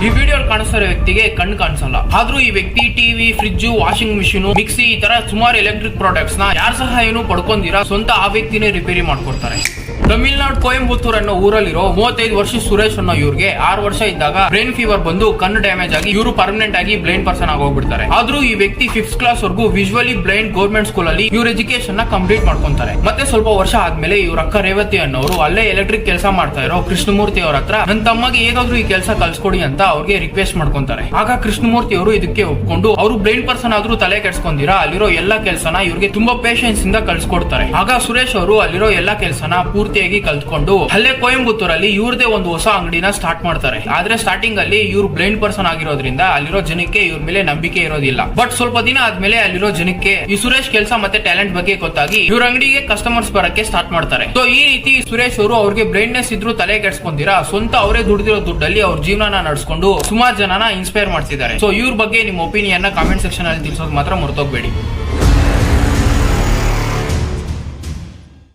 ಈ ವಿಡಿಯೋ ಕಾಣಿಸ್ತಿರೋ ವ್ಯಕ್ತಿಗೆ ಕಣ್ಣು ಕಾಣಿಸಲ್ಲ, ಆದ್ರೂ ಈ ವ್ಯಕ್ತಿ TV, fridge, washing machine, mixie ಈ ತರ ಸುಮಾರು ಎಲೆಕ್ಟ್ರಿಕ್ ಪ್ರಾಡಕ್ಟ್ಸ್ ನ ಯಾರ ಸಹಾಯನೂ ಪಡ್ಕೊಂಡಿರಾ ಸ್ವಂತ ಆ ವ್ಯಕ್ತಿನೇ ರಿಪೇರಿ ಮಾಡ್ಕೊಡ್ತಾರೆ. ತಮಿಳ್ನಾಡು ಕೊಯಂಬತ್ತೂರ್ ಅನ್ನೋ ಊರಲ್ಲಿರೋ 35 ವರ್ಷ ಸುರೇಶ್ ಅನ್ನೋ ಇವ್ರಿಗೆ 6 ವರ್ಷ ಇದ್ದಾಗ ಬ್ರೈನ್ ಫೀವರ್ ಬಂದು ಕಣ್ಣು ಡ್ಯಾಮೇಜ್ ಆಗಿ ಇವರು ಪರ್ಮನೆಂಟ್ ಆಗಿ ಬ್ಲೈಂಡ್ ಪರ್ಸನ್ ಆಗೋಗ್ಬಿಡ್ತಾರೆ. ಆದ್ರೂ ಈ ವ್ಯಕ್ತಿ 5th ಕ್ಲಾಸ್ ವರೆಗೂ ವಿಜುವಲಿ ಬ್ಲೈಂಡ್ ಗೌರ್ಮೆಂಟ್ ಸ್ಕೂಲ್ ಅಲ್ಲಿ ಇವ್ರ ಎಜುಕೇಶನ್ ನ ಕಂಪ್ಲೀಟ್ ಮಾಡ್ಕೊಂತಾರೆ. ಮತ್ತೆ ಸ್ವಲ್ಪ ವರ್ಷ ಆದ್ಮೇಲೆ ಇವ್ರ ಅಕ್ಕ ರೇವತಿ ಅನ್ನೋರು ಅಲ್ಲೇ ಎಲೆಕ್ಟ್ರಿಕ್ ಕೆಲಸ ಮಾಡ್ತಾ ಇರೋ ಕೃಷ್ಣಮೂರ್ತಿ ಅವ್ರ ಹತ್ರ ನನ್ನ ತಮ್ಮಗೆ ಹೇಗಾದ್ರೂ ಈ ಕೆಲಸ ಕಲ್ಸ್ಕೊಡಿ ಅಂತ ಅವ್ರಿಗೆ ರಿಕ್ವೆಸ್ಟ್ ಮಾಡ್ಕೊಂತಾರೆ. ಆಗ ಕೃಷ್ಣಮೂರ್ತಿ ಅವರು ಇದಕ್ಕೆ ಒಪ್ಕೊಂಡು ಅವರು ಬ್ಲೈಂಡ್ ಪರ್ಸನ್ ಆದ್ರೂ ತಲೆ ಕೆಡ್ಸ್ಕೊಂಡಿರಾ ಅಲ್ಲಿರೋ ಎಲ್ಲಾ ಕೆಲಸನ ಇವ್ರಿಗೆ ತುಂಬಾ ಪೇಷನ್ಸ್ ಇಂದ ಕಲ್ಸ್ಕೊಡ್ತಾರೆ. ಆಗ ಸುರೇಶ್ ಅವರು ಅಲ್ಲಿರೋ ಎಲ್ಲಾ ಕೆಲಸನ ಪೂರ್ತಿಯಾಗಿ ಕಲ್ತ್ಕೊಂಡು ಅಲ್ಲೇ ಕೊಯಂಬತ್ತೂರಲ್ಲಿ ಇವ್ರದೇ ಒಂದು ಹೊಸ ಅಂಗಡಿನ ಸ್ಟಾರ್ಟ್ ಮಾಡ್ತಾರೆ. ಆದ್ರೆ ಸ್ಟಾರ್ಟಿಂಗ್ ಅಲ್ಲಿ ಇವ್ರು ಬ್ಲೈಂಡ್ ಪರ್ಸನ್ ಆಗಿರೋದ್ರಿಂದ ಅಲ್ಲಿರೋ ಜನಕ್ಕೆ ಇವ್ರ ಮೇಲೆ ನಂಬಿಕೆ ಇರೋದಿಲ್ಲ. ಬಟ್ ಸ್ವಲ್ಪ ದಿನ ಆದ್ಮೇಲೆ ಅಲ್ಲಿರೋ ಜನಕ್ಕೆ ಈ ಸುರೇಶ್ ಕೆಲಸ ಮತ್ತೆ ಟ್ಯಾಲೆಂಟ್ ಬಗ್ಗೆ ಗೊತ್ತಾಗಿ ಇವ್ರ ಅಂಗಡಿಗೆ ಕಸ್ಟಮರ್ಸ್ ಬರಕ್ಕೆ ಸ್ಟಾರ್ಟ್ ಮಾಡ್ತಾರೆ. ಸೊ ಈ ರೀತಿ ಸುರೇಶ್ ಅವರು ಅವ್ರಿಗೆ ಬ್ಲೈಂಡ್ನೆಸ್ ಇದ್ರು ತಲೆ ಕೆಡ್ಸ್ಕೊಂಡಿರಾ ಸ್ವಂತ ಅವರೇ ದುಡಿದಿರೋ ದುಡ್ಡಲ್ಲಿ ಅವ್ರ ಜೀವನ ನಡೆಸ್ಕೊಂಡು ಸುಮಾರು ಜನನ ಇನ್ಸ್ಪೈರ್ ಮಾಡ್ತಿದ್ದಾರೆ. ಸೊ ಇವ್ರ ಬಗ್ಗೆ ನಿಮ್ಮ ಒಪಿನಿಯನ್ ನ ಕಾಮೆಂಟ್ ಸೆಕ್ಷನ್ ಅಲ್ಲಿ ತಿಳಿಸೋದು ಮಾತ್ರ ಮರ್ತೋಗ್ಬೇಡಿ.